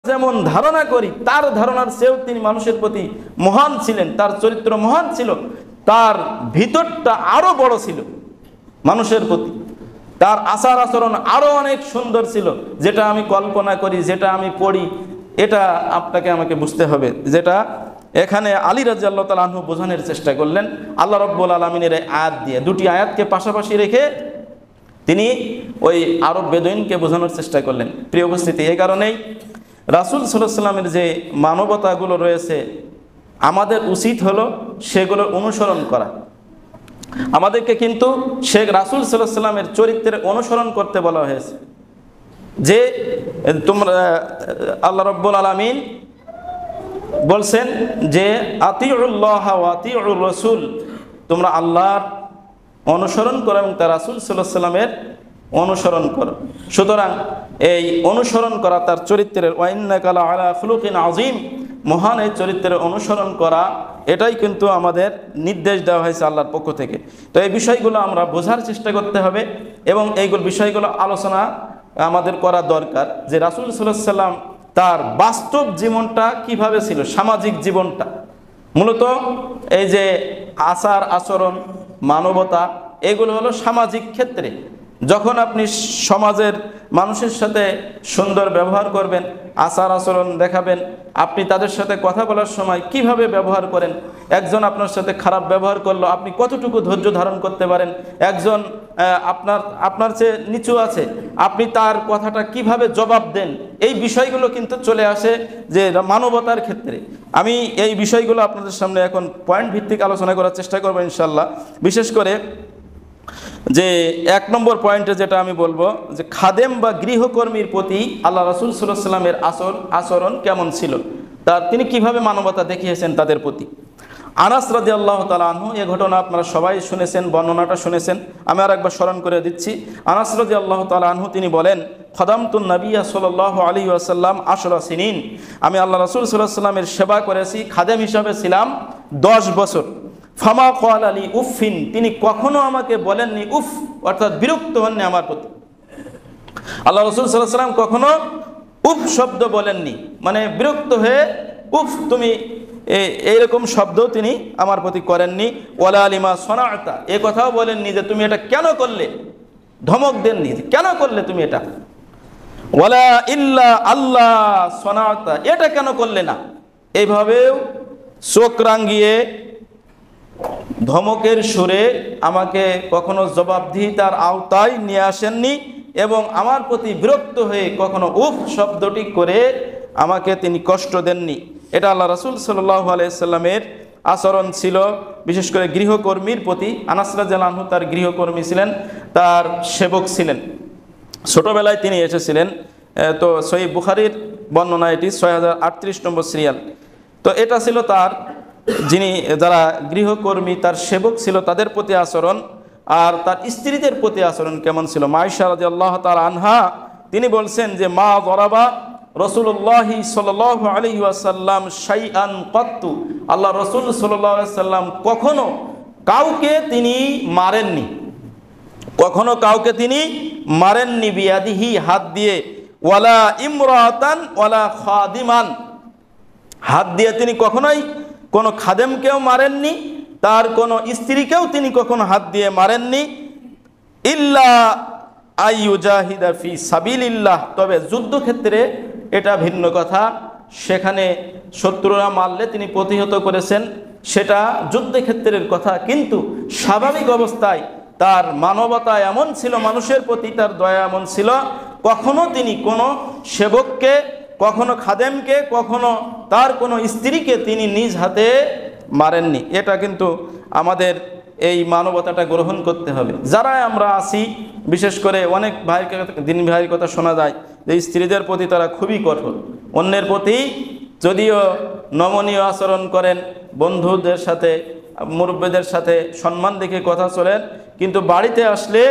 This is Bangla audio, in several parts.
যেমন ধারণা করি তার ধারণার চেয়েও তিনি মানুষের প্রতি মহান ছিলেন, তার চরিত্র মহান ছিল, তার ভিতরটা আরো বড় ছিল মানুষের প্রতি, তার আচার আচরণ আরো অনেক সুন্দর ছিল, যেটা আমি কল্পনা করি, যেটা আমি পড়ি, এটা আপনাকে আমাকে বুঝতে হবে। যেটা এখানে আলী রাদিয়াল্লাহু তাআলা আনহু বোঝানোর চেষ্টা করলেন আল্লাহ রাব্বুল আলামিনের এই আয়াত দিয়ে, দুটি আয়াতকে পাশাপাশি রেখে তিনি ওই আরব বেদুইনকে বোঝানোর চেষ্টা করলেন। প্রিয় উপস্থিতি, এই কারণেই রাসূল সাল্লাল্লাহু আলাইহি ওয়াসাল্লামের যে মানবতাগুলো রয়েছে আমাদের উচিত হলো সেগুলোর অনুসরণ করা। আমাদেরকে কিন্তু শেখ রাসূল সাল্লাল্লাহু আলাইহি ওয়াসাল্লামের চরিত্রের অনুসরণ করতে বলা হয়েছে, যে তোমরা আল্লাহ রাব্বুল আলামিন বলছেন যে আতিউল্লাহ ওয়া আতিউর রাসূল, তোমরা আল্লাহর অনুসরণ করো এবং তার রাসূল সাল্লাল্লাহু আলাইহি ওয়াসাল্লামের অনুসরণ করো। সুতরাং এই অনুসরণ করা তার চরিত্রের, ওয়া ইন্নাকা লাআলা খুলুকিন আযীম, মহান এই চরিত্রের অনুসরণ করা, এটাই কিন্তু আমাদের নির্দেশ দেওয়া হয়েছে আল্লাহর পক্ষ থেকে। তো এই বিষয়গুলো আমরা বোঝার চেষ্টা করতে হবে এবং এইগুলো বিষয়গুলো আলোচনা আমাদের করা দরকার, যে রাসূল সাল্লাল্লাহু আলাইহি ওয়াসাল্লাম তার বাস্তব জীবনটা কিভাবে ছিল, সামাজিক জীবনটা। মূলত এই যে আচার আচরণ, মানবতা, এগুলো হলো সামাজিক ক্ষেত্রে। যখন আপনি সমাজের মানুষের সাথে সুন্দর ব্যবহার করবেন, আচার আচরণ দেখাবেন, আপনি তাদের সাথে কথা বলার সময় কিভাবে ব্যবহার করেন, একজন আপনার সাথে খারাপ ব্যবহার করলো আপনি কতটুকু ধৈর্য ধারণ করতে পারেন, একজন আপনার চেয়ে নিচু আছে আপনি তার কথাটা কিভাবে জবাব দেন, এই বিষয়গুলো কিন্তু চলে আসে যে মানবতার ক্ষেত্রে। আমি এই বিষয়গুলো আপনাদের সামনে এখন পয়েন্ট ভিত্তিক আলোচনা করার চেষ্টা করবো ইনশাল্লাহ। বিশেষ করে যে 1 নম্বর পয়েন্টে যেটা আমি বলবো, যে খাদেম বা গৃহকর্মীর প্রতি আল্লাহ রাসূল সাল্লাল্লাহু আলাইহি ওয়াসাল্লামের আচরণ কেমন ছিল, তার তিনি কিভাবে মানবতা দেখিয়েছেন তাদের প্রতি। আনাস রাদিয়াল্লাহু তাআলা আনহু, এই ঘটনা আপনারা সবাই শুনেছেন, বর্ণনাটা শুনেছেন, আমি আর একবার স্মরণ করে দিচ্ছি। আনাস রাদিয়াল্লাহু তাআলা আনহু তিনি বলেন, খাদামতুন নবিয়্য সাল্লাল্লাহু আলাইহি ওয়াসাল্লাম 10 সিনিন, আমি আল্লাহ রাসূল সাল্লাল্লাহু আলাইহি ওয়াসাল্লামের সেবা করেছি, খাদেম হিসাবে ছিলাম 10 বছর। ফামা ক্বাল আলী উফিন, তিনি কখনো আমাকে বলেননি উফ, অর্থাৎ বিরক্ত হননি আমার প্রতি। আল্লাহ রাসূল সাল্লাল্লাহু আলাইহি ওয়াসাল্লাম কখনো উফ শব্দ বলেননি, মানে বিরক্ত হয়ে উফ তুমি এইরকম শব্দ তিনি আমার প্রতি করেননি। ওয়ালা লিমা সনাআতা, এই কথাও বলেননি যে তুমি এটা কেন করলে, ধমক দেননি কেন করলে তুমি এটা। ওয়ালা ইল্লা আল্লাহ সনাআতা, এটা কেন করলে না, এইভাবেও চোখ রাঙিয়ে ধমকের সুরে আমাকে কখনো জবাবদিহিতার আওতায় নিয়ে আসেননি এবং আমার প্রতি বিরক্ত হয়ে কখনো উফ শব্দটি করে আমাকে তিনি কষ্ট দেননি। এটা আল্লাহ রাসূল সাল্লাল্লাহু আলাইহি সাল্লামের আচরণ ছিল, বিশেষ করে গৃহকর্মীর প্রতি। আনাস রাদিয়াল্লাহু আনহু তার গৃহকর্মী ছিলেন, তার সেবক ছিলেন, ছোটবেলায় তিনি এসেছিলেন। তো সহিহ বুখারীর বর্ণনা, এটি 6038 নম্বর সিরিয়াল। তো এটা ছিল তার, যিনি যারা গৃহকর্মী তার সেবক ছিল তাদের প্রতি আচরণ। আর তার স্ত্রীদের প্রতি আচরণ কেমন ছিল, মা আয়েশা রাদিয়াল্লাহু তাআলা আনহা তিনি বলছেন যে মা দরাবা রাসূলুল্লাহ সাল্লাল্লাহু আলাইহি ওয়াসাল্লাম শাইআন কাত্তু, আল্লাহ রাসূল সাল্লাল্লাহু আলাইহি ওয়াসাল্লাম কখনো কাউকে তিনি মারেননি, কখনো কাউকে তিনি মারেননি, বিয়াদিহি হাত দিয়ে, ওয়ালা ইমরাতান ওয়ালা খাদিমান, হাত দিয়ে তিনি কখনোই কোনো খাদেমকেও মারেননি, তার কোনো স্ত্রীকেও তিনি কখনো হাত দিয়ে মারেননি। ইল্লা আইয়ুজাহিদা ফি সাবিলিল্লাহ, তবে যুদ্ধক্ষেত্রে এটা ভিন্ন কথা, সেখানে শত্রুরা মারলে তিনি প্রতিহত করেছেন, সেটা যুদ্ধক্ষেত্রের কথা। কিন্তু স্বাভাবিক অবস্থায় তার মানবতা এমন ছিল, মানুষের প্রতি তার দয়া এমন ছিল, কখনো তিনি কোনো সেবককে, কখনো খাদেমকে, কখনো তার কোনো স্ত্রীকে তিনি নিজ হাতে মারেননি। এটা কিন্তু আমাদের এই মানবতাটা গ্রহণ করতে হবে। যারা আমরা আছি, বিশেষ করে অনেক দিন ভাইয়ের কথা শোনা যায় যে স্ত্রীদের প্রতি তারা খুবই কঠোর, অন্যের প্রতি যদিও নমনীয় আচরণ করেন, বন্ধুদের সাথে মুরব্বীদের সাথে সম্মান দেখে কথা চলেন, কিন্তু বাড়িতে আসলে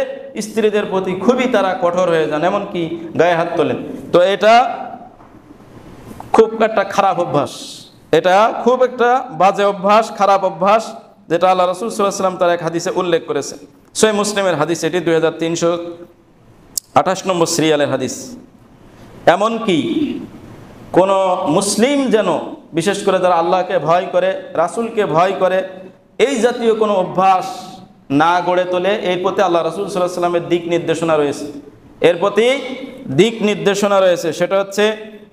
স্ত্রীদের প্রতি খুবই তারা কঠোর হয়ে যান, এমনকি গায়ে হাত তোলেন। তো এটা খুব একটা খারাপ অভ্যাস, এটা খুব একটা বাজে অভ্যাস, খারাপ অভ্যাস, যেটা আল্লাহ রাসূল সাল্লাল্লাহু আলাইহি ওয়াসাল্লাম তার এক হাদিসে উল্লেখ করেছেন। সহিহ মুসলিমের হাদিস, এটি 2328 নম্বর সিরিয়ালের হাদিস। এমনকি কোনো মুসলিম যেন, বিশেষ করে যারা আল্লাহকে ভয় করে, রাসূলকে ভয় করে, এই জাতীয় কোনো অভ্যাস না গড়ে তোলে। এর প্রতি আল্লাহ রাসূল সাল্লাল্লাহু আলাইহি ওয়াসাল্লামের দিক নির্দেশনা রয়েছে, এর প্রতি দিক নির্দেশনা রয়েছে। সেটা হচ্ছে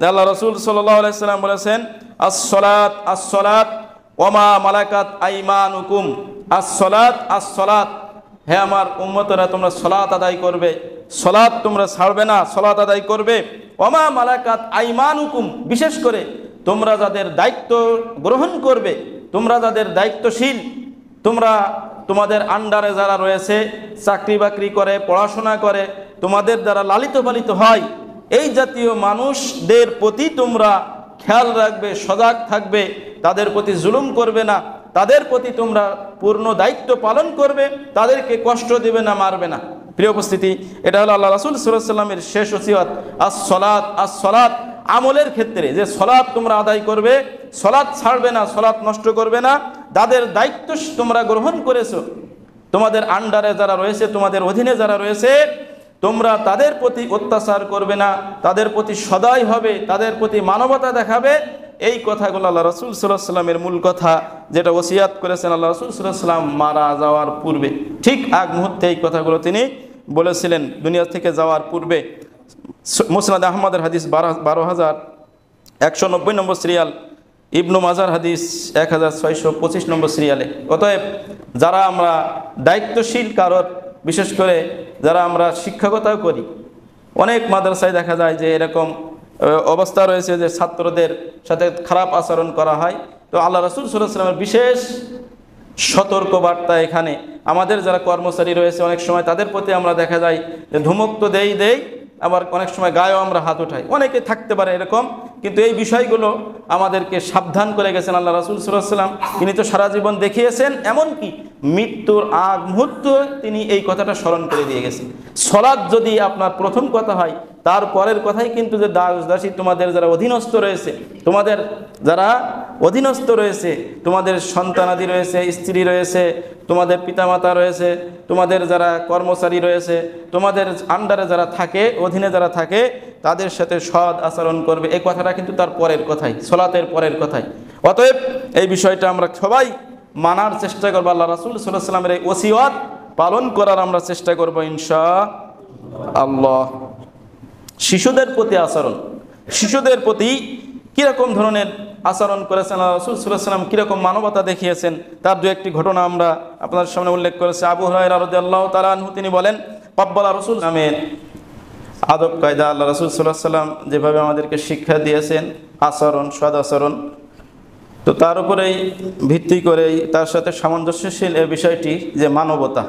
আল্লাহ রাসূল সাল্লাল্লাহু আলাইহি ওয়াসাল্লাম বলেছেন, আস-সালাত আস-সালাত ওয়া মা মালাকাত আইমানুকুম, আস-সালাত আস-সালাত, হে আমার উম্মতরা তোমরা সালাত আদায় করবে, সালাত তোমরা ছাড়বে না, সালাত আদায় করবে। ওয়া মা মালাকাত আইমানুকুম, বিশেষ করে তোমরা যাদের দায়িত্ব গ্রহণ করবে, তোমরা যাদের দায়িত্বশীল, তোমরা তোমাদের আন্ডারে যারা রয়েছে, চাকরি বাকরি করে, পড়াশোনা করে, তোমাদের দ্বারা লালিত পালিত হয়, এই জাতীয় মানুষদের প্রতি তোমরা খেয়াল রাখবে, সজাগ থাকবে, তাদের প্রতি জুলুম করবে না, তাদের প্রতি তোমরা পূর্ণ দায়িত্ব পালন করবে, তাদেরকে কষ্ট দেবে না, মারবে না। প্রিয় উপস্থিতি, এটা হলো আল্লাহ রাসূল সাল্লাল্লাহু আলাইহি ওয়াসাল্লামের শেষ ওসিয়ত, আস-সালাত আস-সালাত। আমলের ক্ষেত্রে যে সালাত তোমরা আদায় করবে, সালাত ছাড়বে না, সালাত নষ্ট করবে না, তাদের দায়িত্ব তোমরা গ্রহণ করেছো, তোমাদের আন্ডারে যারা রয়েছে, তোমাদের অধীনে যারা রয়েছে, তোমরা তাদের প্রতি অত্যাচার করবে না, তাদের প্রতি সদয় হবে, তাদের প্রতি মানবতা দেখাবে। এই কথাগুলো আল্লাহ রাসূল সাল্লাল্লাহু আলাইহি ওয়াসাল্লামের মূল কথা, যেটা ওসিয়াত করেছেন আল্লাহ রাসূল সাল্লাল্লাহু আলাইহি ওয়াসাল্লাম মারা যাওয়ার পূর্বে, ঠিক আগ মুহূর্তে এই কথাগুলো তিনি বলেছিলেন দুনিয়া থেকে যাওয়ার পূর্বে। মুসনাদ আহমদের হাদিস 12,190 নম্বর সিরিয়াল, ইবনু মাজার হাদিস 1625 নম্বর সিরিয়ালে। অতএব যারা আমরা দায়িত্বশীল কারোর, বিশেষ করে যারা আমরা শিক্ষকতাও করি, অনেক মাদ্রাসায় দেখা যায় যে এরকম অবস্থা রয়েছে যে ছাত্রদের সাথে খারাপ আচরণ করা হয়। তো আল্লাহ রাসূল সাল্লাল্লাহু আলাইহি ওয়াসাল্লামের বিশেষ সতর্কবার্তা এখানে। আমাদের যারা কর্মচারী রয়েছে, অনেক সময় তাদের প্রতি আমরা দেখা যায় যে ধমক তো দেই, আবার অনেক সময় গায়েও আমরা হাত উঠাই, অনেকে থাকতে পারে এরকম, কিন্তু এই বিষয়গুলো আমাদেরকে সাবধান করে গেছেন আল্লাহ রাসূল সাল্লাল্লাহু আলাইহি ওয়াসাল্লাম। তিনি তো সারা জীবন দেখিয়েছেন, এমনকি মৃত্যুর আগ মুহূর্ত তিনি এই কথাটা স্মরণ করে দিয়ে গেছেন। সালাত যদি আপনার প্রথম কথা হয়, তারপরের কথাই কিন্তু যে দাস দাসী, তোমাদের যারা অধীনস্থ রয়েছে, তোমাদের যারা অধীনস্থ রয়েছে, তোমাদের সন্তানাদি রয়েছে, স্ত্রী রয়েছে, তোমাদের পিতামাতা রয়েছে, তোমাদের যারা কর্মচারী রয়েছে, তোমাদের আন্ডারে যারা থাকে, অধীনে যারা থাকে, তাদের সাথে সৎ আচরণ করবে। এই কথাটা কিন্তু তার পরের কথাই, সালাতের পরের কথাই। অতএব এই বিষয়টা আমরা সবাই মানার চেষ্টা করবো, আল্লাহ রাসূল সাল্লাল্লাহু আলাইহি ওয়াসাল্লামের এই ওসিয়ত পালন করার আমরা চেষ্টা করবো ইনশাআল্লাহ। শিশুদের প্রতি আচরণ, শিশুদের প্রতি কীরকম ধরনের আচরণ করেছেন আল্লাহ রাসূল সাল্লাল্লাহু আলাইহি ওয়াসাল্লাম, কীরকম মানবতা দেখিয়েছেন, তার দু একটি ঘটনা আমরা আপনাদের সামনে উল্লেখ করেছি। আবু হুরায়রা রাদিয়াল্লাহু তাআলা আনহু তিনি বলেন, কাব্বালা রাসূল নামের আদব কায়দা আল্লাহ রাসূল সাল্লাল্লাহু আলাইহি ওয়াসাল্লাম যেভাবে আমাদেরকে শিক্ষা দিয়েছেন, আচরণ, সদ আচরণ, তো তার উপরেই ভিত্তি করেই তার সাথে সামঞ্জস্যশীল এই বিষয়টি যে মানবতা,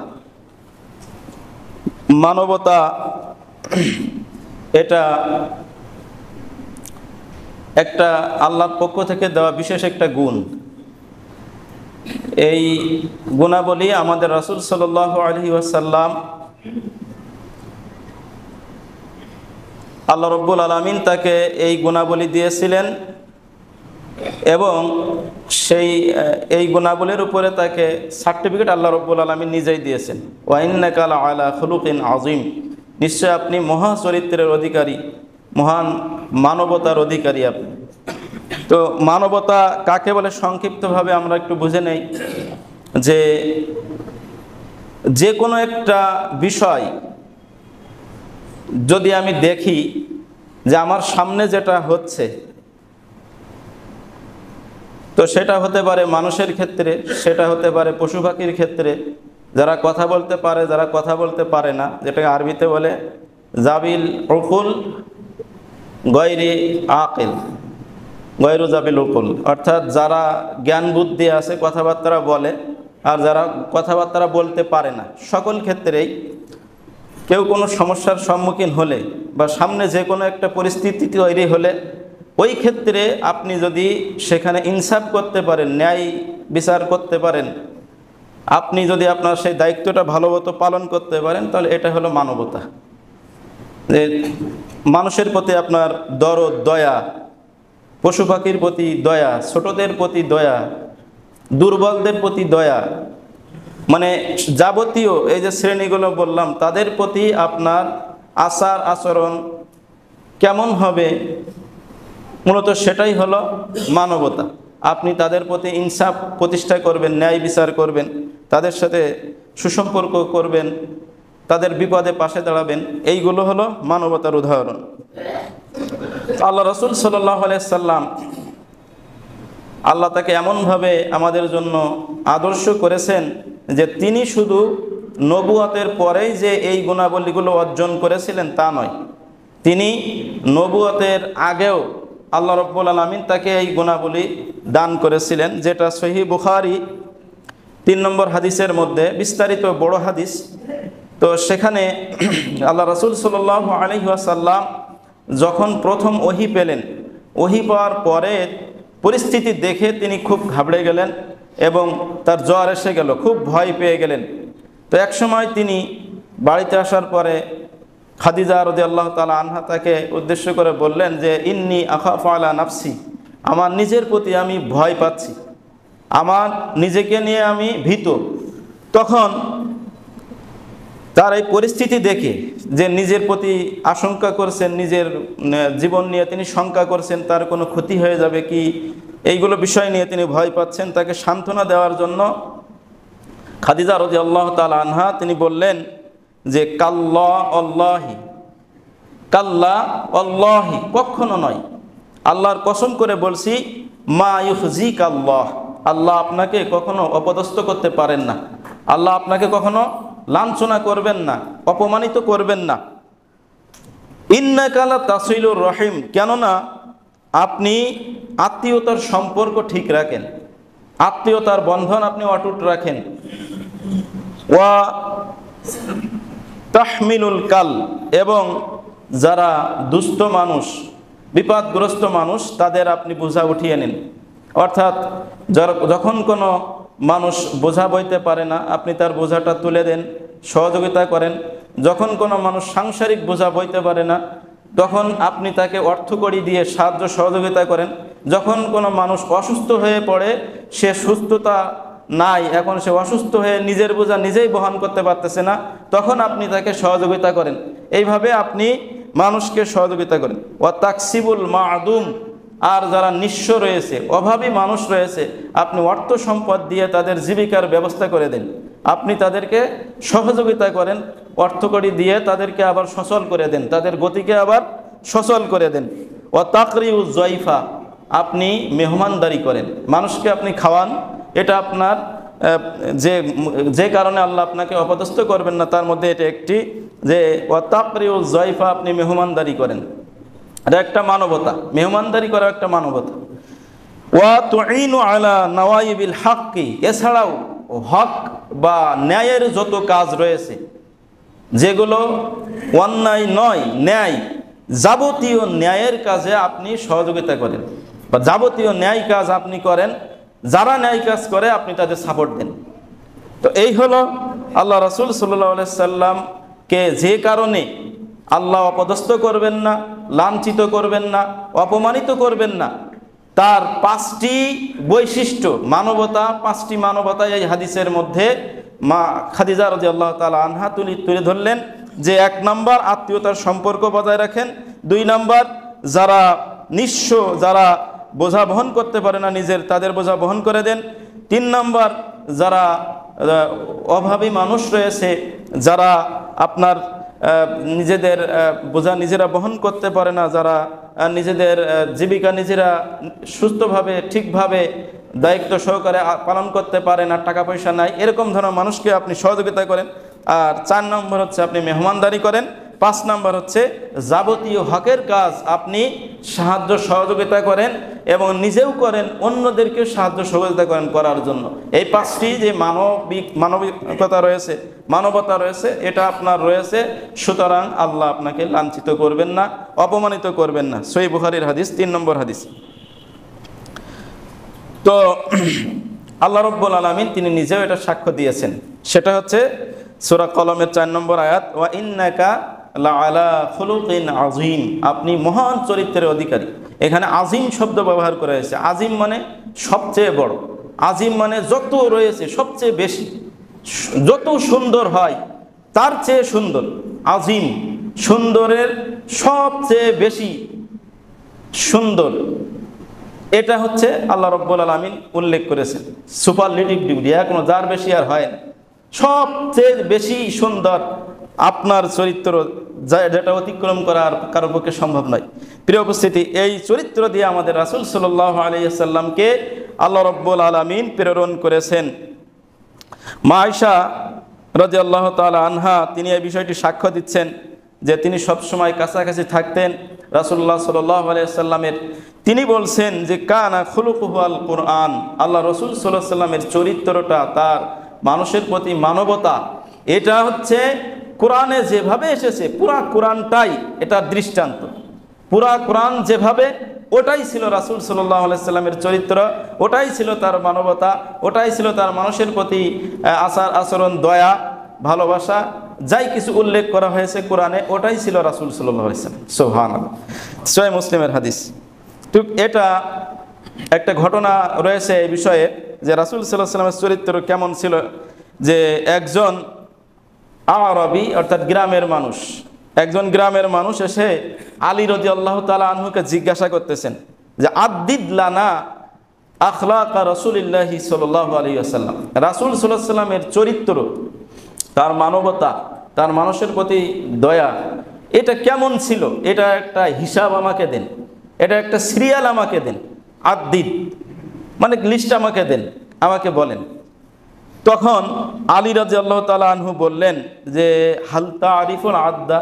মানবতা এটা একটা আল্লাহর পক্ষ থেকে দেওয়া বিশেষ একটা গুণ। এই গুণাবলী আমাদের রাসূল সাল্লাল্লাহু আলাইহি ওয়াসাল্লাম, আল্লাহ রাব্বুল আলামিন তাকে এই গুণাবলী দিয়েছিলেন এবং এই গুণাবলীর উপরে তাকে সার্টিফিকেট আল্লাহ রাব্বুল আলামিন নিজেই দিয়েছেন। ওয়া ইন্নাকা লাআলা খুলুকিন আযীম, নিশ্চয় আপনি মহা চরিত্রের অধিকারী, মহান মানবতার অধিকারী আপনি। তো মানবতা কাকে বলে সংক্ষিপ্তভাবে আমরা একটু বুঝে নেই, যে কোনো একটা বিষয় যদি আমি দেখি যে আমার সামনে যেটা হচ্ছে, তো সেটা হতে পারে মানুষের ক্ষেত্রে, সেটা হতে পারে পশু পাখির ক্ষেত্রে, যারা কথা বলতে পারে, যারা কথা বলতে পারে না, যেটাকে আরবিতে বলে জাবিল উকুল গয়রি আকিল, গয়রু জাবিল উকুল, অর্থাৎ যারা জ্ঞান বুদ্ধি আছে, কথাবার্তা বলে, আর যারা কথাবার্তা বলতে পারে না। সকল ক্ষেত্রেই কেউ কোনো সমস্যার সম্মুখীন হলে বা সামনে যে কোনো একটা পরিস্থিতি তৈরি হলে, ওই ক্ষেত্রে আপনি যদি সেখানে ইনসাফ করতে পারেন, ন্যায় বিচার করতে পারেন, আপনি যদি আপনার সেই দায়িত্বটা ভালোমতো পালন করতে পারেন, তাহলে এটা হলো মানবতা। যে মানুষের প্রতি আপনার দরদ, দয়া, পশু পাখির প্রতি দয়া, ছোটদের প্রতি দয়া, দুর্বলদের প্রতি দয়া, মানে যাবতীয় এই যে শ্রেণীগুলো বললাম, তাদের প্রতি আপনার আচার আচরণ কেমন হবে, মূলত সেটাই হলো মানবতা। আপনি তাদের প্রতি ইনসাফ প্রতিষ্ঠা করবেন, ন্যায় বিচার করবেন, তাদের সাথে সুসম্পর্ক করবেন, তাদের বিপদে পাশে দাঁড়াবেন, এইগুলো হলো মানবতার উদাহরণ। আল্লাহ রসুল সাল্লাল্লাহু আলাইহি সাল্লাম, আল্লাহ তাকে এমনভাবে আমাদের জন্য আদর্শ করেছেন যে তিনি শুধু নবুয়তের পরেই যে এই গুণাবলীগুলো অর্জন করেছিলেন তা নয়, তিনি নবুয়তের আগেও আল্লাহ রাব্বুল আলামিন তাকে এই গুণাবলী দান করেছিলেন, যেটা সহিহ বুখারী 3 নম্বর হাদিসের মধ্যে বিস্তারিত বড় হাদিস। তো সেখানে আল্লাহ রাসূল সাল্লাল্লাহু আলাইহি ওয়াসাল্লাম যখন প্রথম ওহী পেলেন, ওহী পাওয়ার পরে পরিস্থিতি দেখে তিনি খুব ঘাবড়ে গেলেন এবং তার জ্বর এসে গেল, খুব ভয় পেয়ে গেলেন। তো এক সময় তিনি বাড়িতে আসার পরে খাদিজা রাদিয়াল্লাহু তাআলা আনহা তাকে উদ্দেশ্য করে বললেন যে ইন্নী আখাফু আলা নাফসি, আমার নিজের প্রতি আমি ভয় পাচ্ছি, আমার নিজেকে নিয়ে আমি ভীত। তখন তার এই পরিস্থিতি দেখে, যে নিজের প্রতি আশঙ্কা করছেন, নিজের জীবন নিয়ে তিনি শঙ্কা করছেন, তার কোনো ক্ষতি হয়ে যাবে কি, এইগুলো বিষয় নিয়ে তিনি ভয় পাচ্ছেন, তাকে সান্ত্বনা দেওয়ার জন্য খাদিজা রাদিয়াল্লাহু তাআলা আনহা তিনি বললেন যে কাল্লা আল্লাহি, কাল্লা আল্লাহি, কখনো নয়, আল্লাহর কসম করে বলছি, মা ইউখজিক আল্লাহ, আল্লাহ আপনাকে কখনো অপদস্থ করতে পারেন না, আল্লাহ আপনাকে কখনো লাঞ্ছনা করবেন না, অপমানিত করবেন না। ইন্নাকা লা তাসিলুর রহিম, কেননা আপনি আত্মীয়তার সম্পর্ক ঠিক রাখেন, আত্মীয়তার বন্ধন আপনি অটুট রাখেন। ওয়া তাহমিলুল কাল, এবং যারা দুস্থ মানুষ, বিপদগ্রস্ত মানুষ, তাদের আপনি বোঝা উঠিয়ে নেন। অর্থাৎ যখন কোনো মানুষ বোঝা বইতে পারে না, আপনি তার বোঝাটা তুলে দেন, সহযোগিতা করেন। যখন কোনো মানুষ সাংসারিক বোঝা বইতে পারে না, তখন আপনি তাকে অর্থকড়ি দিয়ে সাহায্য সহযোগিতা করেন। যখন কোনো মানুষ অসুস্থ হয়ে পড়ে, সে সুস্থতা নাই, এখন সে অসুস্থ হয়ে নিজের বোঝা নিজেই বহন করতে পারতেছে না, তখন আপনি তাকে সহযোগিতা করেন। এইভাবে আপনি মানুষকে সহযোগিতা করেন। ওয়া তাকসিবুল মা'দুম, আর যারা নিঃস্ব রয়েছে, অভাবী মানুষ রয়েছে, আপনি অর্থ সম্পদ দিয়ে তাদের জীবিকার ব্যবস্থা করে দেন, আপনি তাদেরকে সহযোগিতা করেন, অর্থকড়ি দিয়ে তাদেরকে আবার সচল করে দেন, তাদের গতিকে আবার সচল করে দেন। ও তাকরিউ জয়ফা, আপনি মেহমানদারি করেন, মানুষকে আপনি খাওয়ান, এটা আপনার যে কারণে আল্লাহ আপনাকে অপদস্থ করবেন না তার মধ্যে এটা একটি, যে ও তাকরিউ জয়ফা, আপনি মেহমানদারি করেন, এটা একটা মানবতা, মেহমানদারি করা একটা মানবতা। ওয়া তুঈনু আলা নওয়াইবিল হাক্কি, এছাড়াও হক বা ন্যায়ের যত কাজ রয়েছে, যেগুলো অন্যায় নয়, ন্যায়, যাবতীয় ন্যায়ের কাজে আপনি সহযোগিতা করেন, বা যাবতীয় ন্যায় কাজ আপনি করেন, যারা ন্যায় কাজ করে আপনি তাদের সাপোর্ট দেন। তো এই হলো আল্লাহ রাসূল সাল্লাল্লাহু আলাইহি সাল্লামকে যে কারণে আল্লাহ অপদস্থ করবেন না, লাঞ্ছিত করবেন না, অপমানিত করবেন না, তার 5টি বৈশিষ্ট্য, মানবতা, 5টি মানবতা এই হাদিসের মধ্যে মা খাদিজা রাদিয়াল্লাহু তাআলা আনহা তুলে ধরলেন। যে 1 নম্বর আত্মীয়তার সম্পর্ক বজায় রাখেন, 2 নম্বর যারা নিঃস্ব, যারা বোঝা বহন করতে পারে না নিজের, তাদের বোঝা বহন করে দেন, 3 নম্বর যারা অভাবী মানুষ রয়েছে, যারা আপনার নিজেদের বোঝা নিজেরা বহন করতে পারে না, যারা নিজেদের জীবিকা নিজেরা সুস্থভাবে ঠিকভাবে দায়িত্ব সহকারে পালন করতে পারে না, টাকা পয়সা নাই, এরকম ধরনের মানুষকে আপনি সহযোগিতা করেন। আর 4 নম্বর হচ্ছে আপনি মেহমানদারি করেন। 5 নম্বর হচ্ছে যাবতীয় হকের কাজ আপনি সাহায্য সহযোগিতা করেন এবং নিজেও করেন, অন্যদেরকে সাহায্য সহযোগিতা করেন করার জন্য। এই 5টি যে মানবিকতা রয়েছে, মানবতা রয়েছে, এটা আপনার রয়েছে। সুতরাং আল্লাহ আপনাকে লাঞ্ছিত করবেন না, অপমানিত করবেন না। সহিহ বুখারীর হাদিস, 3 নম্বর হাদিস। তো আল্লাহ রাব্বুল আলামিন তিনি নিজেও এটা সাক্ষ্য দিয়েছেন, সেটা হচ্ছে সূরা কলমের 4 নম্বর আয়াত, ওয়া ইন্নাকা লাআলা খুলুকিন আযীম, আপনি মহান চরিত্রের অধিকারী। এখানে আজিম শব্দ ব্যবহার করা হয়েছে। আজিম মানে সবচেয়ে বড়, আজিম মানে যত রয়েছে সবচেয়ে বেশি, যত সুন্দর হয় তার চেয়ে সুন্দর। আজিম সুন্দরের সবচেয়ে বেশি সুন্দর, এটা হচ্ছে আল্লাহ রাব্বুল আলামিন উল্লেখ করেছেন সুপারলেটিভ ডিগ্রি, এখনো যার বেশি আর হয় না। সবচেয়ে বেশি সুন্দর আপনার চরিত্র, যেটা অতিক্রম করা আর কারো পক্ষে সম্ভব নয়। প্রিয় উপস্থিতি, এই চরিত্র দিয়ে আমাদের রাসূল সাল্লাল্লাহু আলাইহি ওয়াসাল্লামকে আল্লাহ রাব্বুল আলামিন প্রেরণ করেছেন। মা আয়েশা রাদিয়াল্লাহু তাআলা আনহা তিনি এই বিষয়টি সাক্ষ্য দিচ্ছেন যে তিনি সবসময় কাছাকাছি থাকতেন রাসূলুল্লাহ সাল্লাল্লাহু আলাইহি ওয়াসাল্লামের। তিনি বলছেন যে কানা খুলুকুহু আল কুরআন, আল্লাহ রাসূল সাল্লাল্লাহু আলাইহি ওয়াসাল্লামের চরিত্রটা, তার মানুষের প্রতি মানবতা, এটা হচ্ছে কোরআনে যেভাবে এসেছে পুরা কোরআনটাই এটার দৃষ্টান্ত। পুরা কোরআন যেভাবে, ওটাই ছিল রাসূল সাল্লাল্লাহু আলাইহি ওয়াসাল্লামের চরিত্র, ওটাই ছিল তার মানবতা, ওটাই ছিল তার মানুষের প্রতি আচার আচরণ, দয়া, ভালোবাসা, যাই কিছু উল্লেখ করা হয়েছে কোরআনে, ওটাই ছিল রাসূল সাল্লাল্লাহু আলাইহি ওয়াসাল্লাম। সুবহানাল্লাহ। সহিহ মুসলিমের হাদিস। তো এটা একটা ঘটনা রয়েছে এই বিষয়ে যে রাসূল সাল্লাল্লাহু আলাইহি ওয়াসাল্লামের চরিত্র কেমন ছিল। যে একজন আরবি অর্থাৎ গ্রামের মানুষ, একজন গ্রামের মানুষ এসে আলী রাদিয়াল্লাহু তাআলা আনহুকে জিজ্ঞাসা করতেছেন যে আদ্দিদ লানা আখলাকা রাসূলিল্লাহি সাল্লাল্লাহু আলাইহি ওয়াসাল্লাম, রাসূল সাল্লাল্লাহু আলাইহি ওয়াসাল্লামের চরিত্র, তার মানবতা, তার মানুষের প্রতি দয়া, এটা কেমন ছিল, এটা একটা হিসাব আমাকে দেন, এটা একটা সিরিয়াল আমাকে দেন, আদ্দিদ মানে লিস্ট আমাকে দেন, আমাকে বলেন। তখন আলী রাদিয়াল্লাহু তাআলা আনহু বললেন যে হাল তারিফুল আদ্দা,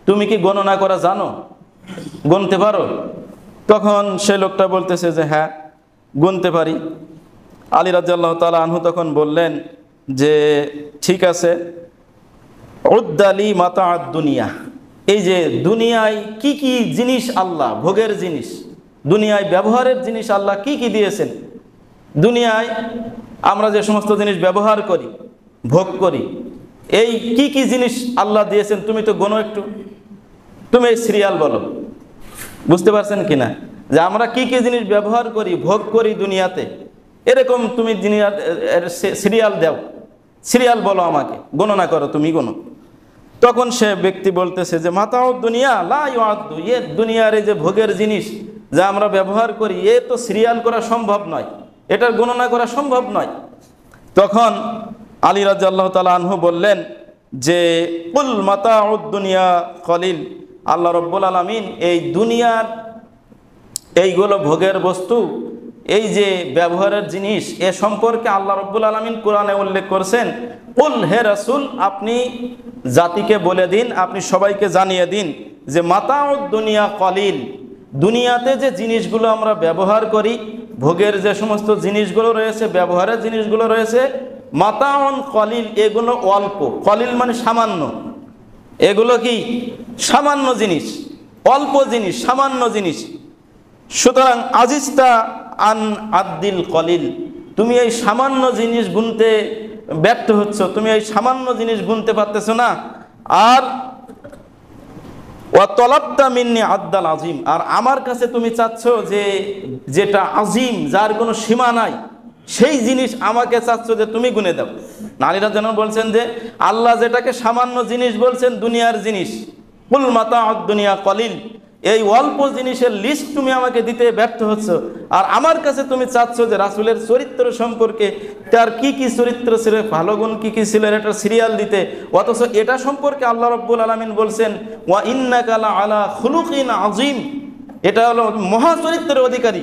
তুমি কি গণনা করা জানো, গুনতে পারো? তখন সে লোকটা বলতেছে যে হ্যাঁ, গুনতে পারি। আলী রাদিয়াল্লাহু তাআলা আনহু তখন বললেন যে ঠিক আছে, উদ্দালি মাতাআদ দুনিয়া, এই যে দুনিয়ায় কি কি জিনিস আল্লাহ, ভোগের জিনিস, দুনিয়ায় ব্যবহারের জিনিস আল্লাহ কি কি দিয়েছেন, দুনিয়ায় আমরা যে সমস্ত জিনিস ব্যবহার করি, ভোগ করি, এই কি কি জিনিস আল্লাহ দিয়েছেন তুমি তো গোনো একটু, তুমি এই সিরিয়াল বলো। বুঝতে পারছেন কিনা যে আমরা কি কি জিনিস ব্যবহার করি, ভোগ করি দুনিয়াতে, এরকম তুমি সিরিয়াল দাও, সিরিয়াল বলো আমাকে, গণনা করো, তুমি গোনো। তখন সে ব্যক্তি বলতেছে যে মাতাও দুনিয়া লা ইউআদ্দু, এ দুনিয়ার এই যে ভোগের জিনিস যা আমরা ব্যবহার করি, এ তো সিরিয়াল করা সম্ভব নয়, এটার গণনা করা সম্ভব নয়। তখন আলী রাদিয়াল্লাহু তাআলা আনহু বললেন যে কুল মাতাউদ দুনিয়া কলিল, আল্লাহ রাব্বুল আলামিন এই দুনিয়ার এইগুলো ভোগের বস্তু, এই যে ব্যবহারের জিনিস, এ সম্পর্কে আল্লাহ রাব্বুল আলামিন কোরআনে উল্লেখ করেছেন কুল, হে রাসূল আপনি জাতিকে বলে দিন, আপনি সবাইকে জানিয়ে দিন যে মাতাউদ দুনিয়া কলিল, দুনিয়াতে যে জিনিসগুলো আমরা ব্যবহার করি, ভোগের যে সমস্ত জিনিসগুলো রয়েছে, ব্যবহারের জিনিসগুলো রয়েছে, মাতাউন কলিল, এগুলো অল্প, কলিল মানে সামান্য, এগুলো কি সামান্য জিনিস, অল্প জিনিস, সামান্য জিনিস। সুতরাং আজিস্তা আন আদ্দিল কলিল, তুমি এই সামান্য জিনিস গুনতে ব্যর্থ হচ্ছ, তুমি এই সামান্য জিনিস গুনতে পারতেছো না। আর ওয়াতলাবতা মিন্নি আদ্দাল আজিম, আর আমার কাছে তুমি চাচ্ছ যে যেটা আজিম, যার কোনো সীমা নাই, সেই জিনিস আমাকে চাচ্ছ যে তুমি গুনে দাও। নারীরা যেন বলছেন যে আল্লাহ যেটাকে সামান্য জিনিস বলছেন, দুনিয়ার জিনিস, কুল মাতাউদ দুনিয়া কলিল, এই অল্প জিনিসের লিস্ট তুমি আমাকে দিতে ব্যর্থ হচ্ছ, আর আমার কাছে তুমি চাচ্ছ যে রাসূলের চরিত্র সম্পর্কে, তার কি কি চরিত্র ছিল, ভালো গুণ কি কি ছিল, এটা সিরিয়াল দিতে, অথচ এটা সম্পর্কে আল্লাহ রাব্বুল আলামিন বলছেন ওয়া ইন্নাকা লা আলা খুলুকিন আযীম, এটা হলো মহা চরিত্রের অধিকারী,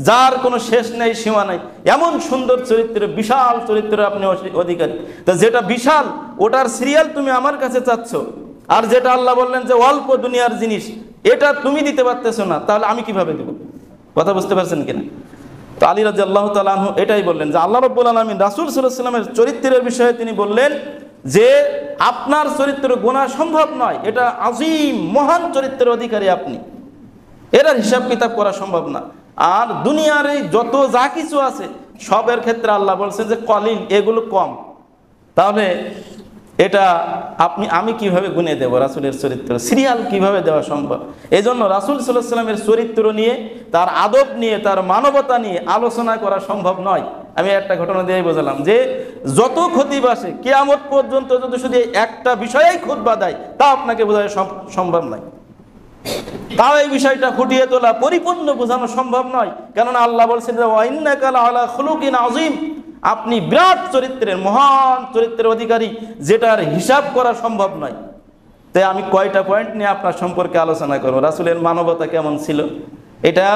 যার কোনো শেষ নেই, সীমা নাই, এমন সুন্দর চরিত্র, বিশাল চরিত্রের আপনি অধিকারী। তো যেটা বিশাল, ওটার সিরিয়াল তুমি আমার কাছে চাচ্ছ, আর যেটা আল্লাহ বললেন যে অল্প দুনিয়ার জিনিস, এটা তুমি দিতে পারতেছো না, তাহলে আমি কিভাবে দেব? কথা বুঝতে পারছেন কিনা? তো আলী রাদিয়াল্লাহু তাআলা আনহু এটাই বললেন যে আল্লাহ রাব্বুল আলামিন রাসূল সাল্লাল্লাহু আলাইহি ওয়াসাল্লামের চরিত্রের বিষয়ে তিনি বললেন যে আপনার চরিত্র গোনা সম্ভব নয়, এটা আজিম, মহান চরিত্রের অধিকারী আপনি, এটার হিসাব কিতাব করা সম্ভব না। আর দুনিয়ার এই যত যা কিছু আছে সবের ক্ষেত্রে আল্লাহ বলছেন যে কলিল, এগুলো কম, তাহলে এটা আমি কিভাবে গুনে দেব? রাসূলের চরিত্র সিরিয়াল কিভাবে দেওয়া সম্ভব? এই জন্য রাসূল সাল্লাল্লাহু আলাইহি ওয়াসাল্লামের চরিত্র নিয়ে, তার আদব নিয়ে, তার মানবতা নিয়ে আলোচনা করা সম্ভব নয়। আমি একটা ঘটনা দিয়ে বোঝালাম যে যত খতিব আসে কিয়ামত পর্যন্ত যদি শুধু একটা বিষয়েই খুতবা দেয়, তা আপনাকে বোঝানো সম্ভব নয়। তাও এই বিষয়টা ফুটিয়ে তোলা পরিপূর্ণ বোঝানো সম্ভব নয়, কেননা আল্লাহ বলছেন যে ওয়া ইন্নাকা লাআলা খুলুকিন আযীম, আপনি বিরাট চরিত্রের, মহান চরিত্রের অধিকারী, যেটার হিসাব করা সম্ভব নয়। তাই আমি কয়টা পয়েন্ট নিয়ে আপনার সম্পর্কে আলোচনা করব। রাসূলের মানবতা কেমন ছিল এটা